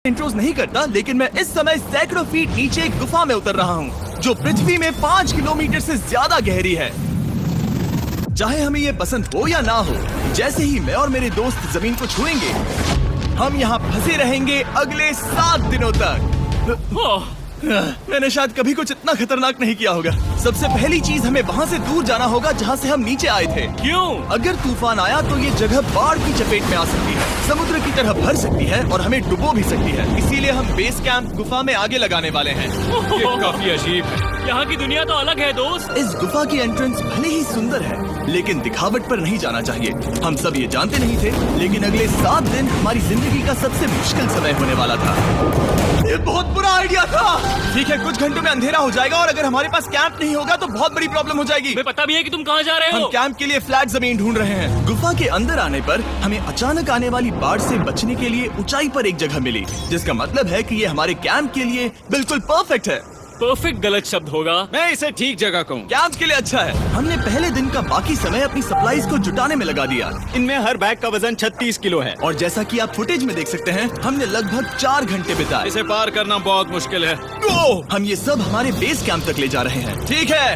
Intros नहीं करता, लेकिन मैं इस समय सैकड़ों फीट नीचे एक गुफा में उतर रहा हूँ जो पृथ्वी में 5 किलोमीटर से ज्यादा गहरी है। चाहे हमें ये पसंद हो या ना हो, जैसे ही मैं और मेरे दोस्त जमीन को छुएंगे, हम यहाँ फंसे रहेंगे अगले 7 दिनों तक। मैंने शायद कभी कुछ इतना खतरनाक नहीं किया होगा। सबसे पहली चीज, हमें वहाँ से दूर जाना होगा जहाँ से हम नीचे आए थे। क्यों? अगर तूफान आया तो ये जगह बाढ़ की चपेट में आ सकती है, समुद्र की तरह भर सकती है और हमें डुबो भी सकती है। इसीलिए हम बेस कैंप गुफा में आगे लगाने वाले हैं। ये काफी अजीब है। यहाँ की दुनिया तो अलग है दोस्त। इस गुफा की एंट्रेंस भले ही सुंदर है, लेकिन दिखावट पर नहीं जाना चाहिए। हम सब ये जानते नहीं थे, लेकिन अगले 7 दिन हमारी जिंदगी का सबसे मुश्किल समय होने वाला था। ये बहुत बुरा आइडिया था। ठीक है, कुछ घंटों में अंधेरा हो जाएगा और अगर हमारे पास कैंप नहीं होगा तो बहुत बड़ी प्रॉब्लम हो जाएगी। हमें पता भी है कि तुम कहाँ जा रहे हो। हम कैंप के लिए फ्लैट जमीन ढूंढ रहे हैं। गुफा के अंदर आने पर हमें अचानक आने वाली बाढ़ से बचने के लिए ऊंचाई पर एक जगह मिली, जिसका मतलब है कि ये हमारे कैंप के लिए बिल्कुल परफेक्ट है। परफेक्ट गलत शब्द होगा। मैं इसे ठीक जगह कहूँ। कैंप के लिए अच्छा है। हमने पहले दिन का बाकी समय अपनी सप्लाईज को जुटाने में लगा दिया। इनमें हर बैग का वजन 36 किलो है। और जैसा कि आप फुटेज में देख सकते हैं, हमने लगभग 4 घंटे बिताए। इसे पार करना बहुत मुश्किल है। हम ये सब हमारे बेस कैंप तक ले जा रहे हैं। ठीक है,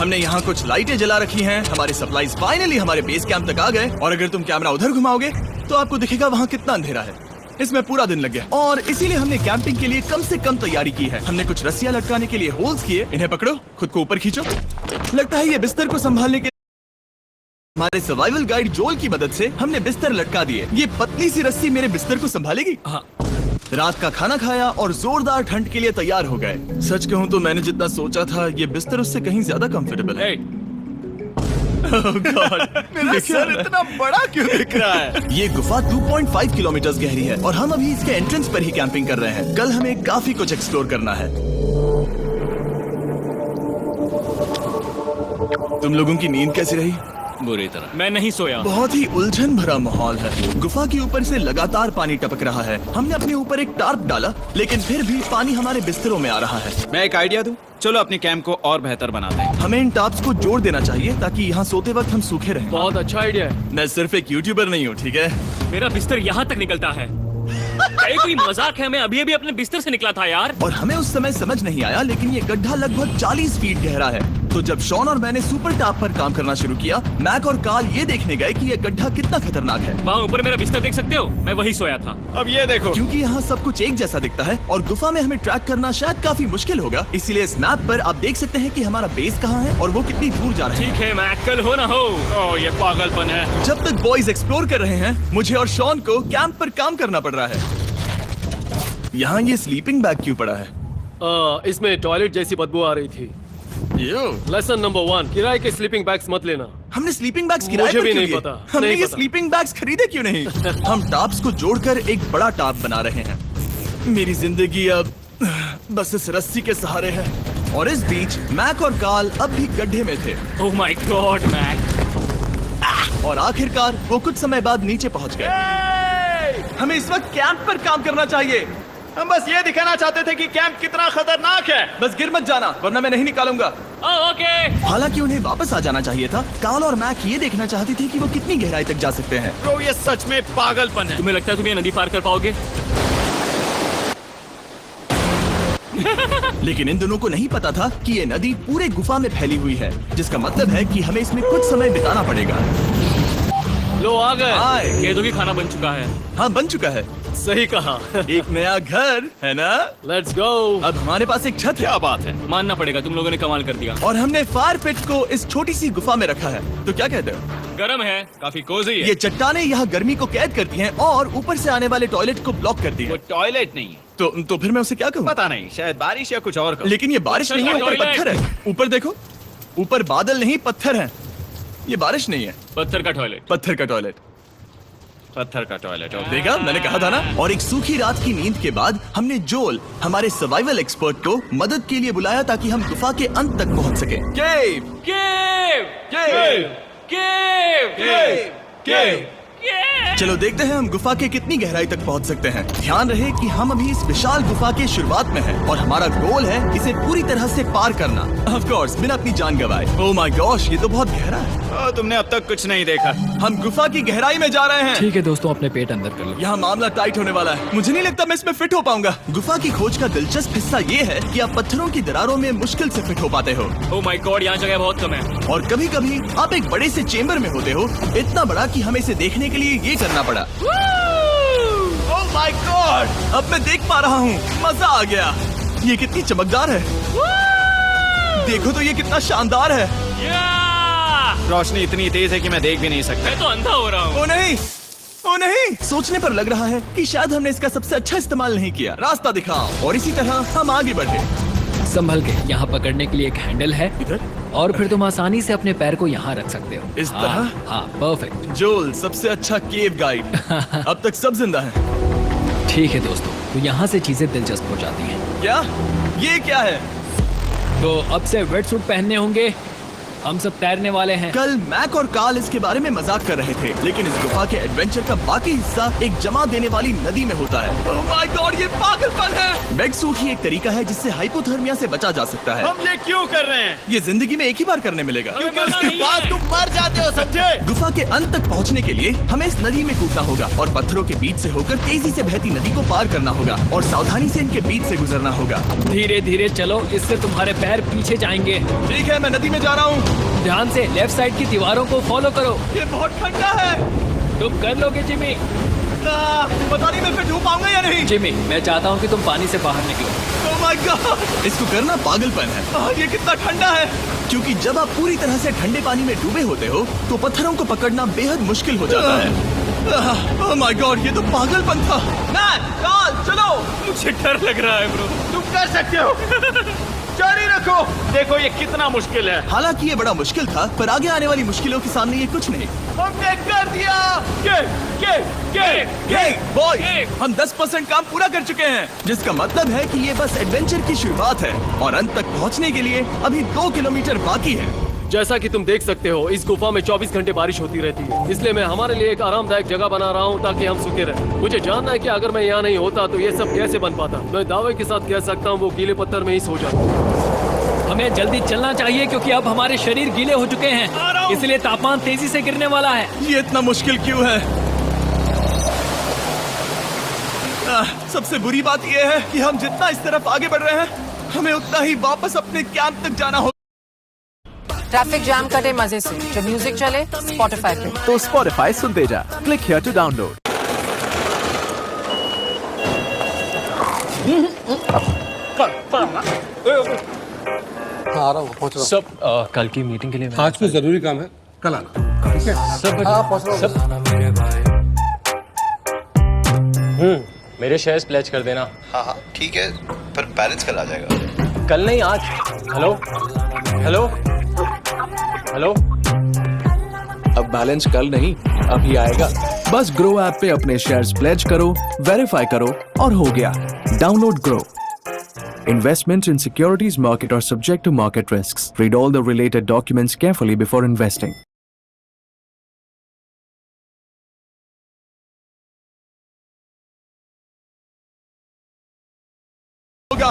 हमने यहाँ कुछ लाइटें जला रखी हैं। हमारे सप्लाईज फाइनली हमारे बेस कैंप तक आ गए। और अगर तुम कैमरा उधर घुमाओगे तो आपको दिखेगा वहाँ कितना अंधेरा है। इसमें पूरा दिन लग गया और इसीलिए हमने कैंपिंग के लिए कम से कम तैयारी की है। हमने कुछ रस्सियां लटकाने के लिए होल्स किए। इन्हें पकड़ो, खुद को ऊपर खींचो। लगता है ये बिस्तर को संभालने के हमारे सर्वाइवल गाइड जोल की मदद से हमने बिस्तर लटका दिए। ये पतली सी रस्सी मेरे बिस्तर को संभालेगी। हाँ। रात का खाना खाया और जोरदार ठंड के लिए तैयार हो गए। सच कहूँ तो मैंने जितना सोचा था, ये बिस्तर उससे कहीं ज्यादा कंफर्टेबल है। Oh God, मेरा सर इतना बड़ा क्यों दिख रहा है? ये गुफा 2.5 किलोमीटर गहरी है और हम अभी इसके एंट्रेंस पर ही कैंपिंग कर रहे हैं। कल हमें काफी कुछ एक्सप्लोर करना है। तुम लोगों की नींद कैसी रही? बुरी तरह। मैं नहीं सोया। बहुत ही उलझन भरा माहौल है। गुफा के ऊपर से लगातार पानी टपक रहा है। हमने अपने ऊपर एक टार्प डाला, लेकिन फिर भी पानी हमारे बिस्तरों में आ रहा है। मैं एक आइडिया दूं? चलो अपने कैंप को और बेहतर बनाते हैं। हमें इन टार्प्स को जोड़ देना चाहिए ताकि यहाँ सोते वक्त हम सूखे रहें। बहुत अच्छा आइडिया है। मैं सिर्फ एक यूट्यूबर नहीं हूँ, ठीक है? मेरा बिस्तर यहाँ तक निकलता है। कोई मजाक है? मैं अभी अभी अपने बिस्तर से निकला था यार। और हमें उस समय समझ नहीं आया, लेकिन ये गड्ढा लगभग 40 फीट गहरा है। तो जब शॉन और मैंने सुपर टाप पर काम करना शुरू किया, मैक और कार्ल ये देखने गए कि ये गड्ढा कितना खतरनाक है। वहाँ ऊपर मेरा बिस्तर देख सकते हो? मैं वही सोया था। अब ये देखो। क्योंकि यहाँ सब कुछ एक जैसा दिखता है और गुफा में हमें ट्रैक करना शायद काफी मुश्किल होगा, इसीलिए इस मैप पर आप देख सकते हैं कि हमारा बेस कहाँ है और वो कितनी दूर जा रहे हैं। ठीक है, मैं कल हो ना हो। ओह, ये पागलपन है। जब तक बॉयज एक्सप्लोर कर रहे हैं, मुझे और शॉन को कैंप पर काम करना पड़ रहा है। यहाँ ये स्लीपिंग बैग क्यों पड़ा है? इसमें टॉयलेट जैसी बदबू आ रही थी। लेसन नंबर 1, किराए के स्लीपिंग बैग्स मत लेना। हमने स्लीपिंग बैग्स किराए मुझे पर भी क्यों नहीं लिए? पता, हमने नहीं ये पता। स्लीपिंग बैग्स खरीदे क्यों नहीं? हम टाप्स को जोड़कर एक बड़ा टाप बना रहे हैं। मेरी जिंदगी अब बस इस रस्सी के सहारे है। और इस बीच मैक और कार्ल अब भी गड्ढे में थे। Oh my god Mac. और आखिरकार वो कुछ समय बाद नीचे पहुंच गए। हमें इस वक्त कैंप पर काम करना चाहिए। हम बस ये दिखाना चाहते थे कि कैंप कितना खतरनाक है। बस गिर मत जाना, वरना मैं नहीं निकालूंगा। ओके। हालांकि उन्हें वापस आ जाना चाहिए था। कार्ल और मैक ये देखना चाहती थी कि वो कितनी गहराई तक जा सकते हैं। ब्रो, ये सच में पागलपन है। तुम्हें लगता है तुम ये नदी पार कर पाओगे? लेकिन इन दोनों को नहीं पता था कि ये नदी पूरे गुफा में फैली हुई है, जिसका मतलब है कि हमें इसमें कुछ समय बिताना पड़ेगा। लो आ गए। हाय। कह दो कि खाना बन चुका है। हाँ, बन चुका है। सही कहा। एक नया घर है ना? Let's go. अब हमारे पास एक छत है। क्या बात है। मानना पड़ेगा, तुम लोगों ने कमाल कर दिया। और हमने फायर पिट को इस छोटी सी गुफा में रखा है। तो क्या कहते हो? गरम है। काफी कोजी है। ये चट्टानें यहाँ गर्मी को कैद करती हैं और ऊपर से आने वाले टॉयलेट को ब्लॉक करती वो है। टॉयलेट नहीं है। तो फिर मैं उसे क्या कहूँ? पता नहीं, शायद बारिश या कुछ और कहूं। लेकिन ये बारिश नहीं है, ऊपर टॉयलेट। पत्थर है। ऊपर देखो, ऊपर बादल नहीं पत्थर है। ये बारिश नहीं है, पत्थर का टॉयलेट। पत्थर का टॉयलेट। पत्थर का टॉयलेट। देखा, मैंने कहा था ना। और एक सूखी रात की नींद के बाद हमने जोल, हमारे सर्वाइवल एक्सपर्ट को मदद के लिए बुलाया ताकि हम गुफा के अंत तक पहुंच सके। केव, केव, केव, केव, केव, केव। केव। चलो देखते हैं हम गुफा के कितनी गहराई तक पहुंच सकते हैं। ध्यान रहे कि हम अभी इस विशाल गुफा के शुरुआत में हैं और हमारा गोल है इसे पूरी तरह से पार करना। ऑफ कोर्स, बिना अपनी जान गंवाए। ओह माय गॉश, ये तो बहुत गहरा है। तुमने अब तक कुछ नहीं देखा। हम गुफा की गहराई में जा रहे हैं। ठीक है दोस्तों, अपने पेट अंदर कर लो। यहाँ मामला टाइट होने वाला है। मुझे नहीं लगता मैं इसमें फिट हो पाऊंगा। गुफा की खोज का दिलचस्प हिस्सा ये है कि आप पत्थरों की दरारों में मुश्किल से फिट हो पाते हो, ओह माय गॉड, यहाँ जगह बहुत कम है। और कभी कभी आप एक बड़े से चेम्बर में होते हो, इतना बड़ा कि हमें इसे देखने के लिए ये करना पड़ा। ओह माय गॉड, अब मैं देख पा रहा हूँ। मजा आ गया। ये कितनी चमकदार है। देखो तो ये कितना शानदार है। रोशनी इतनी तेज है कि मैं देख भी नहीं सकता। मैं तो अंधा हो रहा हूँ। ओ नहीं, ओ नहीं, सोचने पर लग रहा है कि शायद हमने इसका सबसे अच्छा इस्तेमाल नहीं किया। रास्ता दिखाओ। और इसी तरह हम आगे बढ़े। संभल के, यहाँ पकड़ने के लिए एक हैंडल है इधर? और फिर तुम आसानी से अपने पैर को यहाँ रख सकते हो। इस हाँ, तरह? हाँ, परफेक्ट। जोल, सबसे अच्छा केव गाइड। अब तक सब जिंदा हैं। ठीक है दोस्तों, तो यहाँ से चीजें दिलचस्प हो जाती हैं। क्या? ये क्या है? तो अब से वेट सूट पहनने होंगे। हम सब तैरने वाले हैं। कल मैक और कार्ल इसके बारे में मजाक कर रहे थे, लेकिन इस गुफा के एडवेंचर का बाकी हिस्सा एक जमा देने वाली नदी में होता है। ओह माय गॉड, ये पागलपन है। वेट सूट ही एक तरीका है जिससे हाइपोथर्मिया से बचा जा सकता है। हम ये क्यों कर रहे हैं? ये जिंदगी में एक ही बार करने मिलेगा। क्योंकि उसके बाद तुम मर जाते हो, समझे? गुफा के अंत तक पहुंचने के लिए हमें इस नदी में कूदना होगा और पत्थरों के बीच से होकर तेजी से बहती नदी को पार करना होगा और सावधानी से इनके बीच से गुजरना होगा। धीरे धीरे चलो, इससे तुम्हारे पैर पीछे जाएंगे। ठीक है, मैं नदी में जा रहा हूँ। ध्यान से लेफ्ट साइड की दीवारों को फॉलो करो। ये बहुत ठंडा है। तुम कर लोगे जिमी। पता नहीं मैं फिर डूब पाऊंगा या नहीं। जिमी, मैं चाहता हूँ कि तुम पानी से बाहर निकलो। ओह माय गॉड, इसको करना पागलपन है। ये कितना ठंडा है। क्योंकि जब आप पूरी तरह से ठंडे पानी में डूबे होते हो तो पत्थरों को पकड़ना बेहद मुश्किल हो जाता है। ओह माय गॉड, ये तो पागलपन था। मैक, कार्ल, चलो। मुझे डर लग रहा है ब्रो। तुम कर सकते हो। जारी रखो। देखो ये कितना मुश्किल है। हालांकि ये बड़ा मुश्किल था, पर आगे आने वाली मुश्किलों के सामने ये कुछ नहीं। हमने कर दिया। बॉय, हम 10% काम पूरा कर चुके हैं, जिसका मतलब है कि ये बस एडवेंचर की शुरुआत है और अंत तक पहुंचने के लिए अभी 2 किलोमीटर बाकी है। जैसा कि तुम देख सकते हो, इस गुफा में 24 घंटे बारिश होती रहती है। इसलिए मैं हमारे लिए एक आरामदायक जगह बना रहा हूँ ताकि हम सूखे रहें। मुझे जानना है कि अगर मैं यहाँ नहीं होता तो ये सब कैसे बन पाता। मैं दावे के साथ कह सकता हूँ वो गीले पत्थर में ही सो जाता। हमें जल्दी चलना चाहिए क्योंकि अब हमारे शरीर गीले हो चुके हैं, इसलिए तापमान तेजी से गिरने वाला है। ये इतना मुश्किल क्यों है? सबसे बुरी बात यह है कि हम जितना इस तरफ आगे बढ़ रहे हैं, हमें उतना ही वापस अपने कैंप तक जाना होगा। ट्रैफिक जाम कटे मजे से, जो म्यूजिक चले स्पॉटिफाई पे। तो स्पॉटिफाई सुनते जा। Click here to download. आ रहा हूँ, पहुँच रहा हूँ। सब कल की मीटिंग के लिए आज कुछ जरूरी काम है, कल आना, ठीक है? हाँ, पहुँच रहा हूँ। मेरे शेयर्स प्लेज कर देना। हाँ हाँ ठीक है, पर बैलेंस कल आ जाएगा। कल नहीं, आज। Hello hello hello. अब बैलेंस कल नहीं, अभी आएगा। बस ग्रो ऐप पे अपने शेयर्स प्लेज करो, वेरीफाई करो और हो गया। Download grow. Investments in securities market are subject to market risks. Read all the related documents carefully before investing.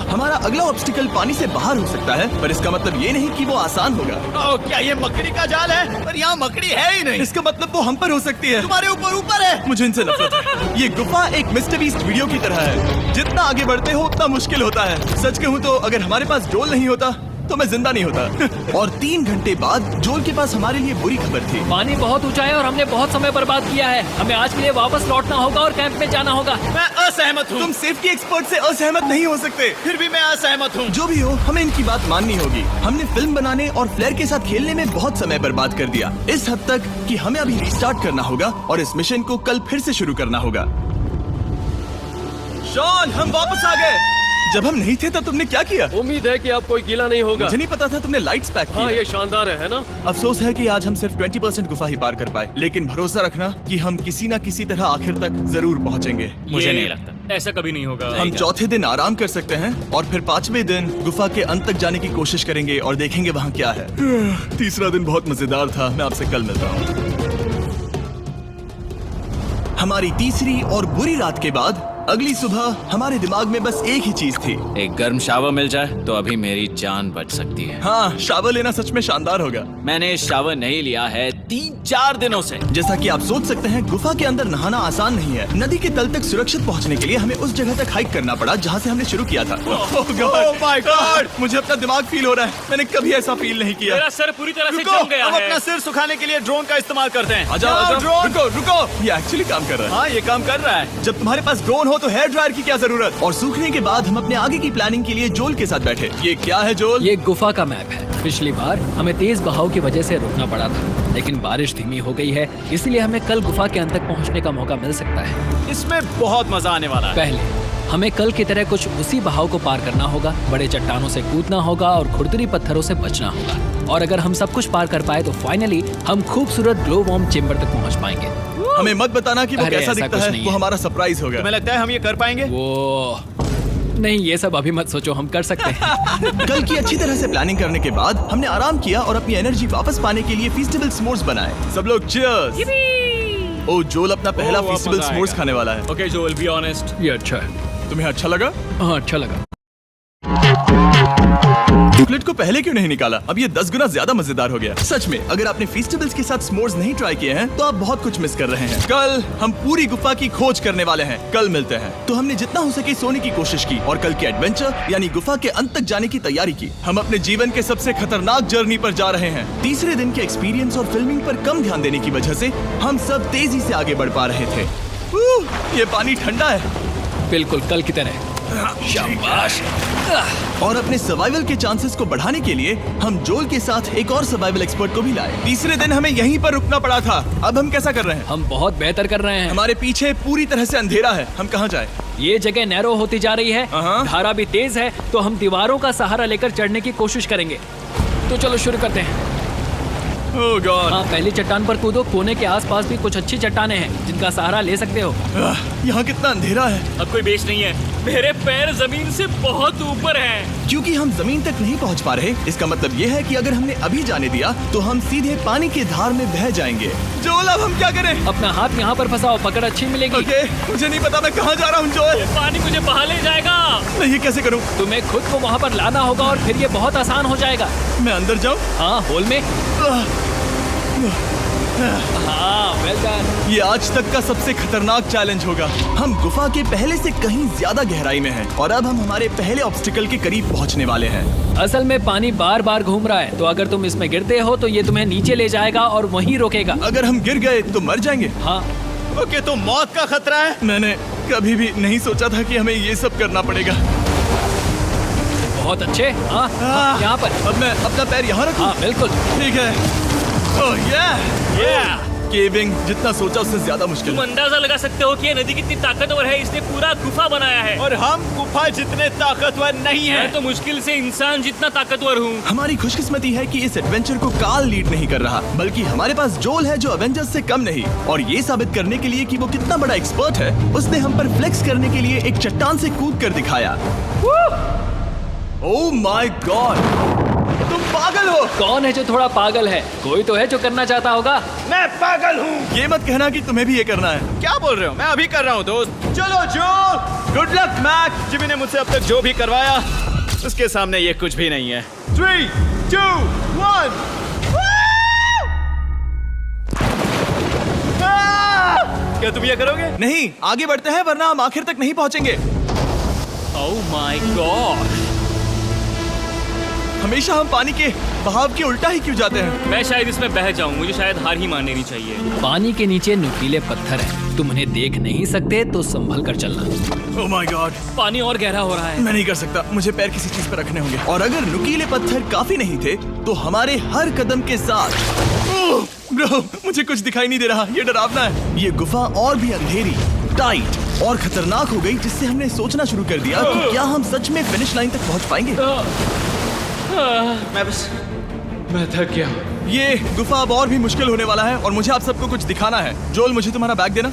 हमारा अगला ऑब्स्टिकल पानी से बाहर हो सकता है, पर इसका मतलब ये नहीं कि वो आसान होगा। क्या ये मकड़ी का जाल है? पर यहाँ मकड़ी है ही नहीं। इसका मतलब वो हम पर हो सकती है। तुम्हारे ऊपर है। मुझे इनसे नफरत है। ये गुफा एक मिस्टर बीस्ट वीडियो की तरह है। जितना आगे बढ़ते हो उतना मुश्किल होता है। सच कहूँ तो अगर हमारे पास जोल नहीं होता तो मैं जिंदा नहीं होता। और 3 घंटे बाद जोल के पास हमारे लिए बुरी खबर थी। पानी बहुत ऊंचा है और हमने बहुत समय बर्बाद किया है। हमें आज के लिए वापस लौटना होगा और कैंप में जाना होगा। मैं असहमत हूँ। तुम सेफ्टी एक्सपर्ट से असहमत नहीं हो सकते। फिर भी मैं असहमत हूँ। जो भी हो, हमें इनकी बात माननी होगी। हमने फिल्म बनाने और फ्लेयर के साथ खेलने में बहुत समय बर्बाद कर दिया, इस हद तक कि हमें अभी रिस्टार्ट करना होगा और इस मिशन को कल फिर से शुरू करना होगा। शॉन, हम वापस आ गए। जब हम नहीं थे तब तुमने क्या किया? उम्मीद है कि अब कोई गीला नहीं होगा। मुझे नहीं पता था तुमने लाइट्स पैक की। हाँ, ये शानदार है ना? अफसोस है कि आज हम सिर्फ 20% गुफा ही पार कर पाए, लेकिन भरोसा रखना कि हम किसी न किसी तरह आखिर तक जरूर पहुंचेंगे। मुझे नहीं लगता ऐसा कभी नहीं होगा। हम चौथे दिन आराम कर सकते हैं और फिर 5वें दिन गुफा के अंत तक जाने की कोशिश करेंगे और देखेंगे वहाँ क्या है। तीसरा दिन बहुत मजेदार था। मैं आपसे कल मिलता हूँ। हमारी तीसरी और बुरी रात के बाद अगली सुबह हमारे दिमाग में बस एक ही चीज थी। एक गर्म शावर मिल जाए तो अभी मेरी जान बच सकती है। हाँ, शावर लेना सच में शानदार होगा। मैंने शावर नहीं लिया है 3-4 दिनों से। जैसा कि आप सोच सकते हैं, गुफा के अंदर नहाना आसान नहीं है। नदी के तल तक सुरक्षित पहुंचने के लिए हमें उस जगह तक हाइक करना पड़ा जहां से हमने शुरू किया था। Oh my God! मुझे अपना दिमाग फील हो रहा है। मैंने कभी ऐसा फील नहीं किया। मेरा सर पूरी तरह से रुको, जम गया हम है। अपना सिर सुखाने के लिए ड्रोन का इस्तेमाल करते हैं। आ जाओ, आ जाओ। ड्रोन। रुको, रुको। ये एक्चुअली काम कर रहा है। हाँ, ये काम कर रहा है। जब तुम्हारे पास ड्रोन हो तो हेयर ड्रायर की क्या जरूरत। और सूखने के बाद हम अपने आगे की प्लानिंग के लिए जोल के साथ बैठे। ये क्या है जोल? ये गुफा का मैप है। पिछली बार हमें तेज बहाव की वजह से रुकना पड़ा था, लेकिन बारिश धीमी हो गई है, इसलिए हमें कल गुफा के अंत तक पहुंचने का मौका मिल सकता है। इसमें बहुत मजा आने वाला है। पहले हमें कल की तरह कुछ उसी बहाव को पार करना होगा, बड़े चट्टानों से कूदना होगा और खुरदुरी पत्थरों से बचना होगा। और अगर हम सब कुछ पार कर पाए तो फाइनली हम खूबसूरत ग्लो वार्म चेम्बर तक पहुंच पाएंगे। हमें मत बताना कि वो अरे, कैसा ऐसा दिखता कुछ है। नहीं वो है। हमारा सरप्राइज होगा। तुम्हें लगता है हम ये कर पाएंगे? वो नहीं, ये सब अभी मत सोचो, हम कर सकते हैं। कल की अच्छी तरह से प्लानिंग करने के बाद हमने आराम किया और अपनी एनर्जी वापस पाने के लिए फीस्टेबल स्मोर्स बनाए। सब लोग चीयर्स। ओ, जोल अपना पहला वापस फीस्टेबल आएगा। स्मोर्स खाने वाला है। ओके जोल, बी ऑनेस्ट। ये अच्छा है। तुम्हें अच्छा लगा? हाँ, अच्छा लगा। चॉकलेट को पहले क्यों नहीं निकाला? अब ये 10 गुना ज्यादा मजेदार हो गया। सच में, अगर आपने फीस्टेबल्स के साथ s'mores नहीं ट्राई किए हैं तो आप बहुत कुछ मिस कर रहे हैं। कल हम पूरी गुफा की खोज करने वाले हैं। कल मिलते हैं। तो हमने जितना हो सके सोने की कोशिश की और कल के एडवेंचर यानी गुफा के अंत तक जाने की तैयारी की। हम अपने जीवन के सबसे खतरनाक जर्नी पर जा रहे हैं। तीसरे दिन के एक्सपीरियंस और फिल्मिंग पर कम ध्यान देने की वजह से हम सब तेजी से आगे बढ़ पा रहे थे। ये पानी ठंडा है। बिल्कुल कल की तरह। शाबाश। और अपने सर्वाइवल के चांसेस को बढ़ाने के लिए हम जोल के साथ एक और सर्वाइवल एक्सपर्ट को भी लाए। तीसरे दिन हमें यहीं पर रुकना पड़ा था। अब हम कैसा कर रहे हैं? हम बहुत बेहतर कर रहे हैं। हमारे पीछे पूरी तरह से अंधेरा है। हम कहाँ जाए? ये जगह नैरो होती जा रही है, धारा भी तेज है, तो हम दीवारों का सहारा लेकर चढ़ने की कोशिश करेंगे। तो चलो शुरू करते हैं। Oh God! हाँ, पहली चट्टान पर कूदो। कोने के आसपास भी कुछ अच्छी चट्टानें हैं जिनका सहारा ले सकते हो। यहाँ कितना अंधेरा है। अब कोई बेस नहीं है। मेरे पैर जमीन से बहुत ऊपर हैं। क्योंकि हम जमीन तक नहीं पहुँच पा रहे, इसका मतलब ये है कि अगर हमने अभी जाने दिया तो हम सीधे पानी की धार में बह जाएंगे। जोल, अब हम क्या करें? अपना हाथ यहाँ पर फंसाओ, पकड़ अच्छी मिलेगी। ओके, मुझे नहीं पता मैं कहाँ जा रहा हूँ जोल। पानी मुझे बहा ले जाएगा। मैं ये कैसे करूँ? तुम्हें खुद को वहाँ पर लाना होगा और फिर ये बहुत आसान हो जाएगा। मैं अंदर जाऊँ? हाँ, होल में। हाँ, वेल डन। ये आज तक का सबसे खतरनाक चैलेंज होगा। हम गुफा के पहले से कहीं ज्यादा गहराई में हैं और अब हम हमारे पहले ऑब्स्टिकल के करीब पहुंचने वाले हैं। असल में पानी बार बार घूम रहा है, तो अगर तुम इसमें गिरते हो तो ये तुम्हें नीचे ले जाएगा और वहीं रोकेगा। अगर हम गिर गए तो मर जाएंगे। हाँ, ओके, तो मौत का खतरा है। मैंने कभी भी नहीं सोचा था कि हमें ये सब करना पड़ेगा। बहुत अच्छे। हाँ, हाँ, यहाँ पर। अब मैं अपना पैर यहाँ रखूं? हाँ, बिल्कुल। ठीक है। ओह केविंग जितना सोचा उससे ज्यादा मुश्किल तुम है। अंदाजा लगा सकते हो कि ये नदी कितनी ताकतवर है। इसने पूरा गुफा बनाया है। और हम गुफा जितने ताकतवर नहीं मैं है। तो मुश्किल से इंसान जितना ताकतवर हूँ। हमारी खुशकिस्मती है कि इस एडवेंचर को काल लीड नहीं कर रहा, बल्कि हमारे पास जोल है जो अवेंजर्स से कम नहीं। और ये साबित करने के लिए कि वो कितना बड़ा एक्सपर्ट है, उसने हम पर फ्लेक्स करने के लिए एक चट्टान से कूद कर दिखाया। ओह माय गॉड, तुम पागल हो। कौन है जो थोड़ा पागल है? कोई तो है जो करना चाहता होगा। मैं पागल हूँ। ये मत कहना कि तुम्हें भी ये करना है। क्या बोल रहे हो? मैं अभी कर रहा हूँ दोस्त। चलो जो, गुड लक मैक। जिमी ने मुझसे अब तक जो भी करवाया उसके सामने ये कुछ भी नहीं है। 3, 2, 1। क्या तुम ये करोगे? नहीं, आगे बढ़ते हैं वरना हम आखिर तक नहीं पहुंचेंगे। ओह माय गॉड, हमेशा हम पानी के बहाव के उल्टा ही क्यों जाते हैं? मैं शायद इसमें बह जाऊं। मुझे शायद हार ही मान लेनी चाहिए। पानी के नीचे नुकीले पत्थर हैं। तुम उन्हें देख नहीं सकते तो संभल कर चलना। ओह माय गॉड, पानी और गहरा हो रहा है। मैं नहीं कर सकता। मुझे पैर किसी चीज पर रखने होंगे। और अगर नुकीले पत्थर काफी नहीं थे तो हमारे हर कदम के साथ ब्रो, मुझे कुछ दिखाई नहीं दे रहा। ये डरावना है। ये गुफा और भी अंधेरी, टाइट और खतरनाक हो गई, जिससे हमने सोचना शुरू कर दिया कि क्या हम सच में फिनिश लाइन तक पहुंच पाएंगे। मैं थक गया। ये गुफा अब और भी मुश्किल होने वाला है और मुझे आप सबको कुछ दिखाना है। जोल, मुझे तुम्हारा बैग देना।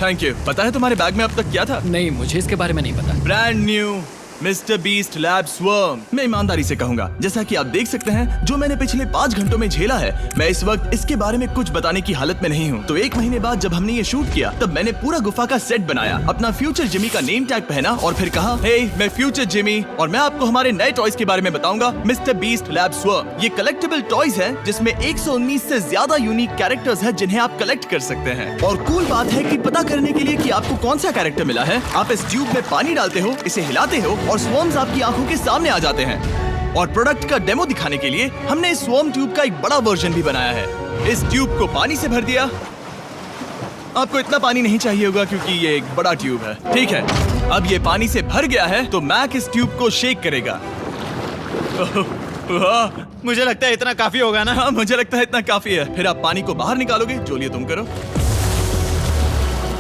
Thank you. पता है तुम्हारे बैग में अब तक क्या था? नहीं, मुझे इसके बारे में नहीं पता। Brand new mister beast lab swarm. मैं ईमानदारी से कहूंगा, जैसा कि आप देख सकते हैं, जो मैंने पिछले 5 घंटों में झेला है, मैं इस वक्त इसके बारे में कुछ बताने की हालत में नहीं हूँ। तो 1 महीने बाद जब हमने ये शूट किया, तब मैंने पूरा गुफा का सेट बनाया, अपना फ्यूचर जिमी का नेम टैग पहना और फिर कहा, हे मैं फ्यूचर जिमी और मैं आपको हमारे नए टॉयज के बारे में बताऊंगा, मिस्टर बीस्ट लैब स्वर्म। ये कलेक्टेबल टॉयज हैं जिसमें 119 से ज्यादा यूनिक कैरेक्टर्स हैं जिन्हें आप कलेक्ट कर सकते हैं। और कूल बात है कि पता करने के लिए कि आपको कौन सा कैरेक्टर मिला है, आप इस ट्यूब में पानी डालते हो, इसे हिलाते हो और स्वॉर्म्स आपकी आंखों के सामने आ जाते हैं। और प्रोडक्ट का डेमो दिखाने के लिए हमने इस स्वॉर्म ट्यूब का एक बड़ा वर्जन भी बनाया है। इस ट्यूब को पानी से भर दिया। आपको इतना पानी नहीं चाहिए होगा क्योंकि ये एक बड़ा ट्यूब है, ठीक है। अब ये पानी से भर गया है तो मैक इस ट्यूब को शेक करेगा। मुझे लगता है इतना काफी होगा ना। हाँ, मुझे लगता है इतना काफी है। फिर आप पानी को बाहर निकालोगे, जो लिए तुम करो।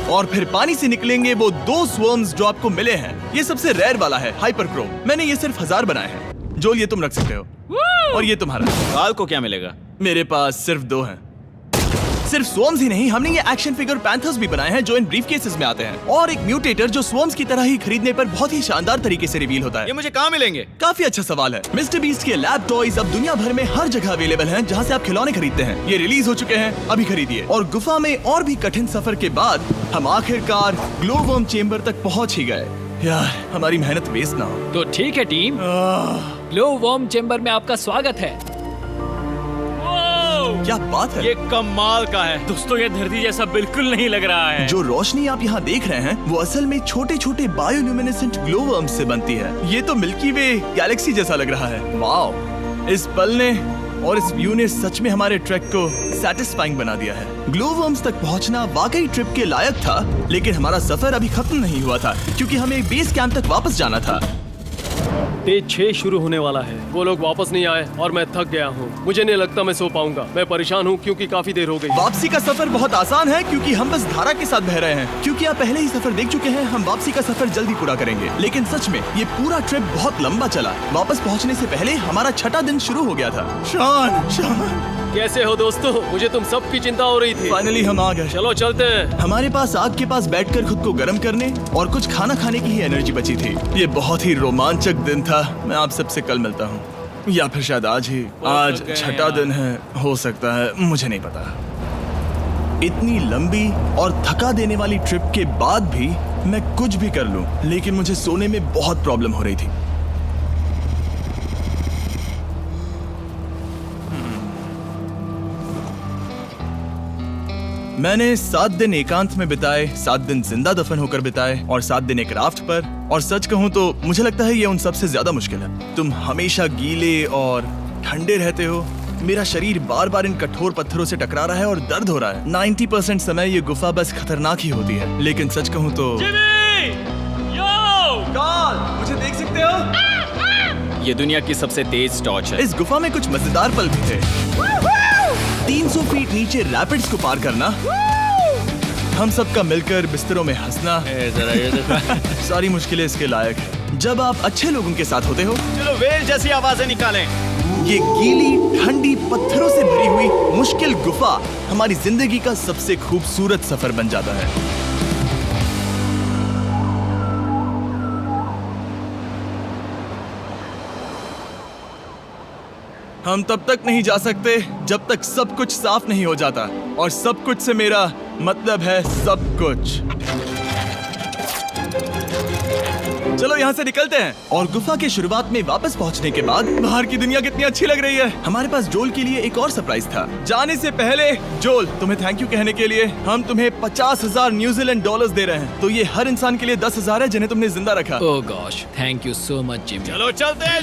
और फिर पानी से निकलेंगे वो 2 स्वर्म्स जो आपको मिले हैं। ये सबसे रेयर वाला है, हाइपरक्रोम। मैंने ये सिर्फ 1000 बनाए हैं। जो ये तुम रख सकते हो और ये तुम्हारा। काल को क्या मिलेगा? मेरे पास सिर्फ 2 हैं। सिर्फ स्वॉर्म्स ही नहीं, हमने ये एक्शन फिगर पैंथर्स भी बनाए हैं जो इन ब्रीफकेसेस में आते हैं, और एक म्यूटेटर जो स्वॉर्म्स की तरह ही खरीदने पर बहुत ही शानदार तरीके से रिवील होता है। ये मुझे कहाँ मिलेंगे? काफी अच्छा सवाल है। मिस्टर बीस्ट के लैब टॉयज अब दुनिया भर में हर जगह अवेलेबल हैं जहां से आप खिलौने खरीदते हैं। ये रिलीज हो चुके हैं, अभी खरीदिए। और गुफा में और भी कठिन सफर के बाद हम आखिरकार ग्लो वर्म चेम्बर तक पहुंच ही गए। यार, हमारी मेहनत वेस्ट ना हो। तो ठीक है टीम, ग्लो वर्म चेम्बर में आपका स्वागत है। क्या बात है, ये कमाल का है। दोस्तों ये धरती जैसा बिल्कुल नहीं लग रहा है। जो रोशनी आप यहाँ देख रहे हैं वो असल में छोटे छोटे बायोल्यूमिनेसेंट ग्लो वर्म्स से बनती है। ये तो मिल्की वे गैलेक्सी जैसा लग रहा है। वाओ, इस पल ने और इस व्यू ने सच में हमारे ट्रैक को सैटिस्फाइंग बना दिया है। ग्लो वर्म्स तक पहुंचना वाकई ट्रिप के लायक था, लेकिन हमारा सफर अभी खत्म नहीं हुआ था क्योंकि हमें बेस कैंप तक वापस जाना था। डे 6 शुरू होने वाला है। वो लोग वापस नहीं आए और मैं थक गया हूँ। मुझे नहीं लगता मैं सो पाऊंगा। मैं परेशान हूँ क्योंकि काफी देर हो गई। वापसी का सफर बहुत आसान है क्योंकि हम बस धारा के साथ बह रहे हैं। क्योंकि आप पहले ही सफर देख चुके हैं, हम वापसी का सफर जल्दी पूरा करेंगे। लेकिन सच में ये पूरा ट्रिप बहुत लंबा चला। वापस पहुँचने से पहले हमारा 6वां दिन शुरू हो गया था। शान, कैसे हो दोस्तों? मुझे तुम सब की चिंता हो रही थी। फाइनली हम आ गए। चलो चलते हैं। हमारे पास आग के पास बैठकर खुद को गर्म करने और कुछ खाना खाने की ही एनर्जी बची थी। ये बहुत ही रोमांचक दिन था। मैं आप सबसे कल मिलता हूँ, या फिर शायद आज ही। आज 6वां दिन है, हो सकता है, मुझे नहीं पता। इतनी लंबी और थका देने वाली ट्रिप के बाद भी मैं कुछ भी कर लूं, लेकिन मुझे सोने में बहुत प्रॉब्लम हो रही थी। मैंने 7 दिन एकांत में बिताए, 7 दिन जिंदा दफन होकर बिताए और 7 दिन एक राफ्ट पर। और सच कहूं तो मुझे लगता है ये उन सबसे ज्यादा मुश्किल है। तुम हमेशा गीले और ठंडे रहते हो। मेरा शरीर बार बार इन कठोर पत्थरों से टकरा रहा है और दर्द हो रहा है। 90% समय ये गुफा बस खतरनाक ही होती है। लेकिन सच कहूं तो कार्ल, मुझे देख सकते हो? ये दुनिया की सबसे तेज टॉर्च है। इस गुफा में कुछ मजेदार पल भी थे। 300 फीट नीचे रैपिड्स को पार करना, हम सबका मिलकर बिस्तरों में हंसना, सारी मुश्किलें इसके लायक है जब आप अच्छे लोगों के साथ होते हो। चलो वेल जैसी आवाजें निकालें। ये गीली ठंडी पत्थरों से भरी हुई मुश्किल गुफा हमारी जिंदगी का सबसे खूबसूरत सफर बन जाता है। हम तब तक नहीं जा सकते जब तक सब कुछ साफ नहीं हो जाता, और सब कुछ से मेरा मतलब है सब कुछ। चलो यहाँ से निकलते हैं। और गुफा के शुरुआत में वापस पहुँचने के बाद बाहर की दुनिया कितनी अच्छी लग रही है। हमारे पास जोल के लिए एक और सरप्राइज था। जाने से पहले जोल, तुम्हें थैंक यू कहने के लिए हम तुम्हें 50,000 न्यूजीलैंड डॉलर्स दे रहे हैं। तो ये हर इंसान के लिए 10,000 है जिन्हें तुमने जिंदा रखा। Oh gosh, thank you so much Jimmy. चलो चलते हैं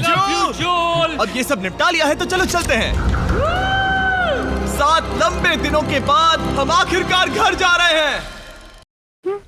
जोल। अब ये सब निपटा लिया है तो चलो चलते हैं। 7 लंबे दिनों के बाद हम आखिरकार घर जा रहे हैं।